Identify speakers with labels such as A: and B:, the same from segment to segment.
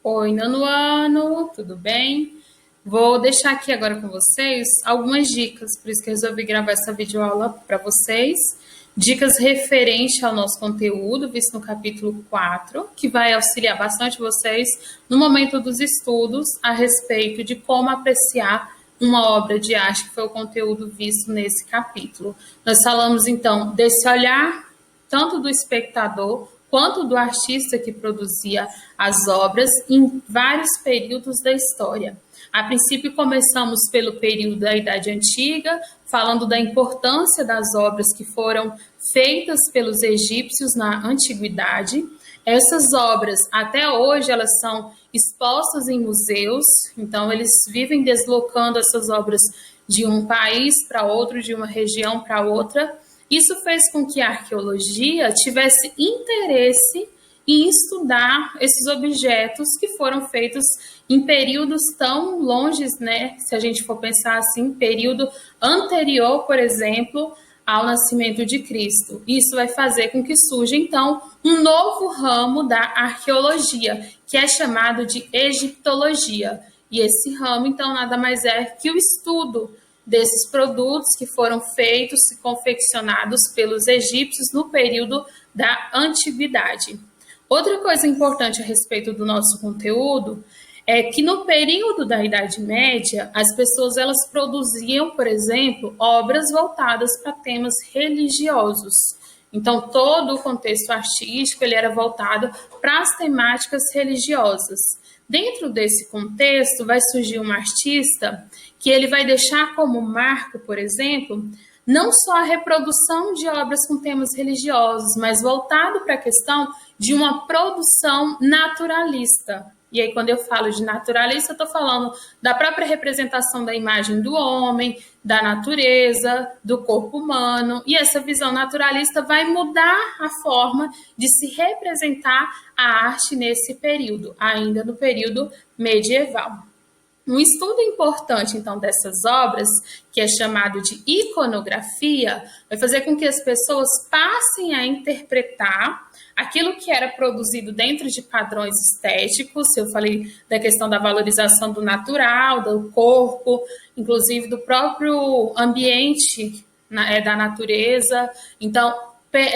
A: Oi, nono ano, tudo bem? Vou deixar aqui agora com vocês algumas dicas, por isso que eu resolvi gravar essa videoaula para vocês. Dicas referentes ao nosso conteúdo, visto no capítulo 4, que vai auxiliar bastante vocês no momento dos estudos a respeito de como apreciar uma obra de arte, que foi o conteúdo visto nesse capítulo. Nós falamos então desse olhar tanto do espectador quanto do artista que produzia as obras em vários períodos da história. A princípio, começamos pelo período da Idade Antiga, falando da importância das obras que foram feitas pelos egípcios na antiguidade. Essas obras, até hoje, elas são expostas em museus, então eles vivem deslocando essas obras de um país para outro, de uma região para outra. Isso fez com que a arqueologia tivesse interesse em estudar esses objetos que foram feitos em períodos tão longes, né? Se a gente for pensar assim, período anterior, por exemplo, ao nascimento de Cristo. Isso vai fazer com que surja, então, um novo ramo da arqueologia, que é chamado de egiptologia. E esse ramo, então, nada mais é que o estudo desses produtos que foram feitos e confeccionados pelos egípcios no período da antiguidade. Outra coisa importante a respeito do nosso conteúdo é que no período da Idade Média, as pessoas elas produziam, por exemplo, obras voltadas para temas religiosos. Então, todo o contexto artístico ele era voltado para as temáticas religiosas. Dentro desse contexto, vai surgir um artista que ele vai deixar como marco, por exemplo, não só a reprodução de obras com temas religiosos, mas voltado para a questão de uma produção naturalista. E aí, quando eu falo de naturalista, eu estou falando da própria representação da imagem do homem, da natureza, do corpo humano. E essa visão naturalista vai mudar a forma de se representar a arte nesse período, ainda no período medieval. Um estudo importante, então, dessas obras, que é chamado de iconografia, vai fazer com que as pessoas passem a interpretar aquilo que era produzido dentro de padrões estéticos. Eu falei da questão da valorização do natural, do corpo, inclusive do próprio ambiente da natureza. Então,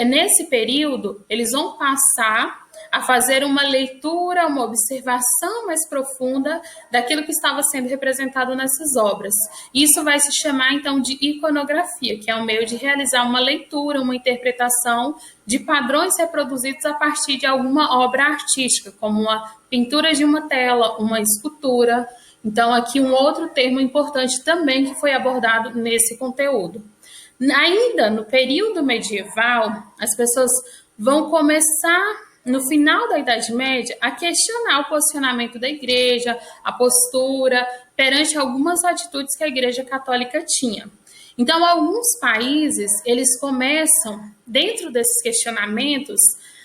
A: nesse período, eles vão passar a fazer uma leitura, uma observação mais profunda daquilo que estava sendo representado nessas obras. Isso vai se chamar, então, de iconografia, que é um meio de realizar uma leitura, uma interpretação de padrões reproduzidos a partir de alguma obra artística, como uma pintura de uma tela, uma escultura. Então, aqui um outro termo importante também que foi abordado nesse conteúdo. Ainda no período medieval, as pessoas vão começar, no final da Idade Média, a questionar o posicionamento da igreja, a postura, perante algumas atitudes que a igreja católica tinha. Então, alguns países, eles começam, dentro desses questionamentos,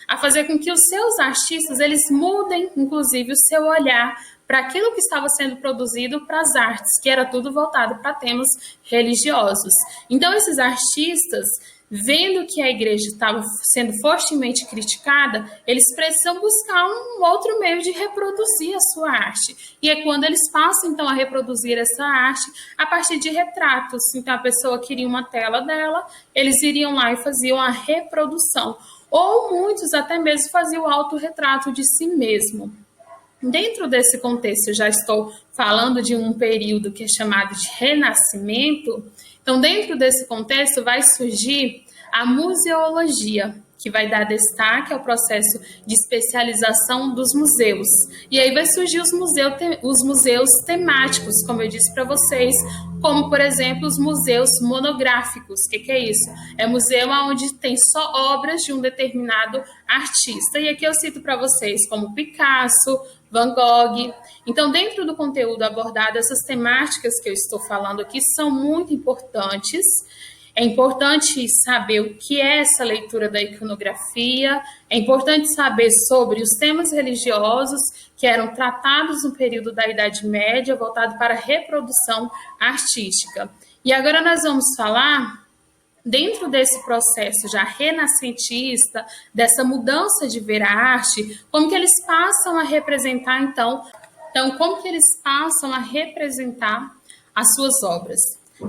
A: a fazer com que os seus artistas, eles mudem, inclusive, o seu olhar para aquilo que estava sendo produzido para as artes, que era tudo voltado para temas religiosos. Então, esses artistas, vendo que a igreja estava sendo fortemente criticada, eles precisam buscar um outro meio de reproduzir a sua arte. E é quando eles passam, então, a reproduzir essa arte a partir de retratos. Então, a pessoa queria uma tela dela, eles iriam lá e faziam a reprodução. Ou muitos até mesmo faziam o autorretrato de si mesmo. Dentro desse contexto, eu já estou falando de um período que é chamado de Renascimento. Então, dentro desse contexto, vai surgir a museologia, que vai dar destaque ao processo de especialização dos museus. E aí vai surgir os museus temáticos, como eu disse para vocês, como, por exemplo, os museus monográficos. O que é isso? É museu onde tem só obras de um determinado artista. E aqui eu cito para vocês como Picasso, Van Gogh. Então, dentro do conteúdo abordado, essas temáticas que eu estou falando aqui são muito importantes. É importante saber o que é essa leitura da iconografia, é importante saber sobre os temas religiosos que eram tratados no período da Idade Média, voltado para a reprodução artística. E agora nós vamos falar dentro desse processo já renascentista, dessa mudança de ver a arte, como que eles passam a representar, então como que eles passam a representar as suas obras.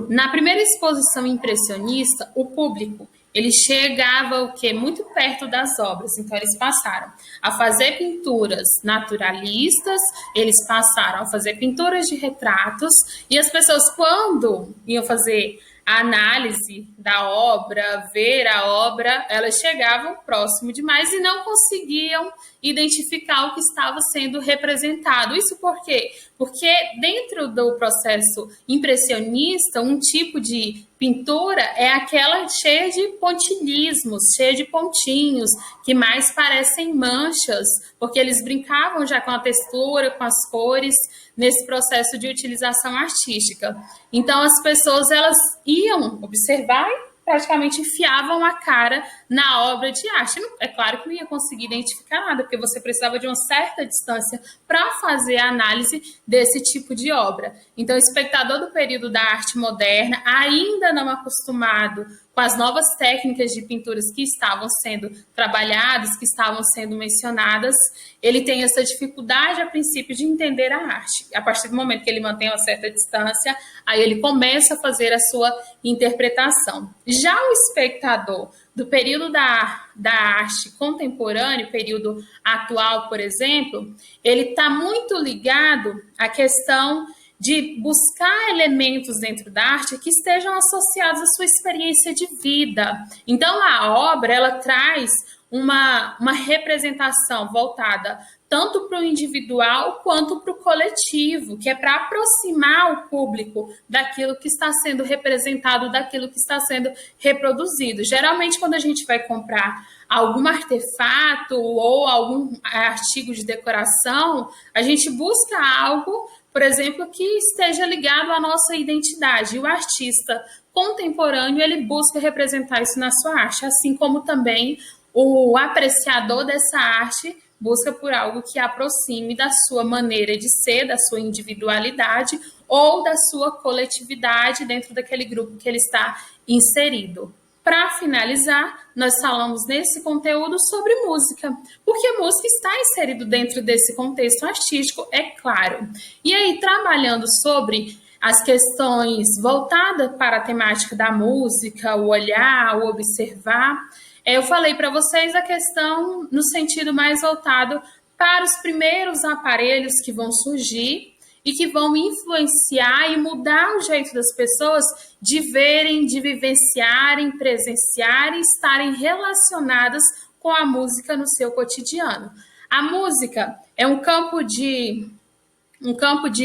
A: Na primeira exposição impressionista, o público ele chegava o quê? Muito perto das obras. Então, eles passaram a fazer pinturas naturalistas, eles passaram a fazer pinturas de retratos, e as pessoas, quando iam fazer a análise da obra, ver a obra, elas chegavam próximo demais e não conseguiam identificar o que estava sendo representado. Isso por quê? Porque dentro do processo impressionista, um tipo de pintura é aquela cheia de pontilhismos, cheia de pontinhos, que mais parecem manchas, porque eles brincavam já com a textura, com as cores, nesse processo de utilização artística. Então, as pessoas elas iam observar e praticamente enfiavam a cara na obra de arte. É claro que não ia conseguir identificar nada, porque você precisava de uma certa distância para fazer a análise desse tipo de obra. Então, o espectador do período da arte moderna, ainda não acostumado com as novas técnicas de pinturas que estavam sendo trabalhadas, que estavam sendo mencionadas, ele tem essa dificuldade, a princípio, de entender a arte. A partir do momento que ele mantém uma certa distância, aí ele começa a fazer a sua interpretação. Já o espectador do período da arte contemporâneo, período atual, por exemplo, ele está muito ligado à questão de buscar elementos dentro da arte que estejam associados à sua experiência de vida. Então, a obra, ela traz uma representação voltada tanto para o individual quanto para o coletivo, que é para aproximar o público daquilo que está sendo representado, daquilo que está sendo reproduzido. Geralmente, quando a gente vai comprar algum artefato ou algum artigo de decoração, a gente busca algo, por exemplo, que esteja ligado à nossa identidade. E o artista contemporâneo, ele busca representar isso na sua arte, assim como também o apreciador dessa arte busca por algo que aproxime da sua maneira de ser, da sua individualidade ou da sua coletividade dentro daquele grupo que ele está inserido. Para finalizar, nós falamos nesse conteúdo sobre música, porque a música está inserido dentro desse contexto artístico, é claro. E aí, trabalhando sobre as questões voltadas para a temática da música, o olhar, o observar, eu falei para vocês a questão no sentido mais voltado para os primeiros aparelhos que vão surgir e que vão influenciar e mudar o jeito das pessoas de verem, de vivenciarem, presenciarem, estarem relacionadas com a música no seu cotidiano. A música é um campo de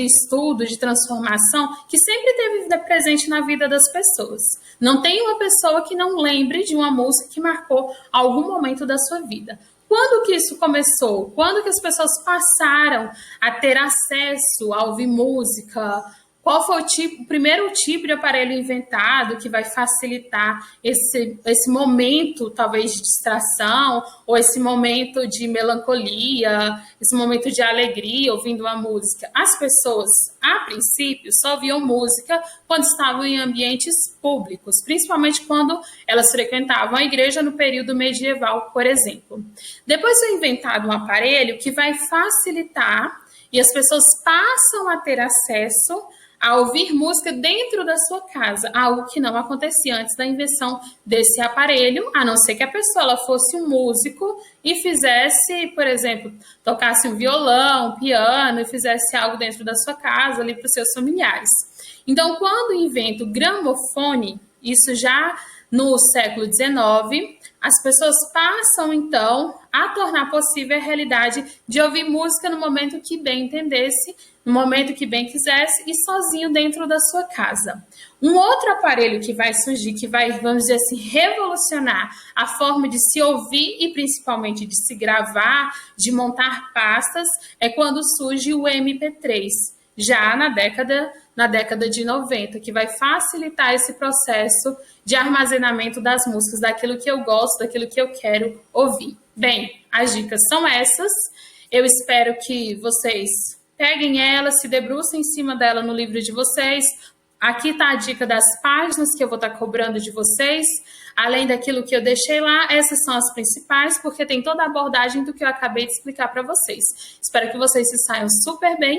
A: estudo, de transformação, que sempre esteve presente na vida das pessoas. Não tem uma pessoa que não lembre de uma música que marcou algum momento da sua vida. Quando que isso começou? Quando que as pessoas passaram a ter acesso a ouvir música? Qual foi o primeiro tipo de aparelho inventado que vai facilitar esse momento, talvez, de distração, ou esse momento de melancolia, esse momento de alegria, ouvindo uma música? As pessoas, a princípio, só ouviam música quando estavam em ambientes públicos, principalmente quando elas frequentavam a igreja no período medieval, por exemplo. Depois foi inventado um aparelho que vai facilitar e as pessoas passam a ter acesso a ouvir música dentro da sua casa, algo que não acontecia antes da invenção desse aparelho, a não ser que a pessoa ela fosse um músico e fizesse, por exemplo, tocasse um violão, um piano e fizesse algo dentro da sua casa, ali para os seus familiares. Então, quando inventa o gramofone, isso já no século XIX, as pessoas passam, então, a tornar possível a realidade de ouvir música no momento que bem entendesse, no momento que bem quisesse e sozinho dentro da sua casa. Um outro aparelho que vai surgir, que vai, vamos dizer assim, revolucionar a forma de se ouvir e principalmente de se gravar, de montar pastas, é quando surge o MP3, já na década de 90, que vai facilitar esse processo de armazenamento das músicas, daquilo que eu gosto, daquilo que eu quero ouvir. Bem, as dicas são essas. Eu espero que vocês peguem ela, se debrucem em cima dela no livro de vocês, Aqui está a dica das páginas que eu vou estar cobrando de vocês. Além daquilo que eu deixei lá, essas são as principais, porque tem toda a abordagem do que eu acabei de explicar para vocês. Espero que vocês se saiam super bem.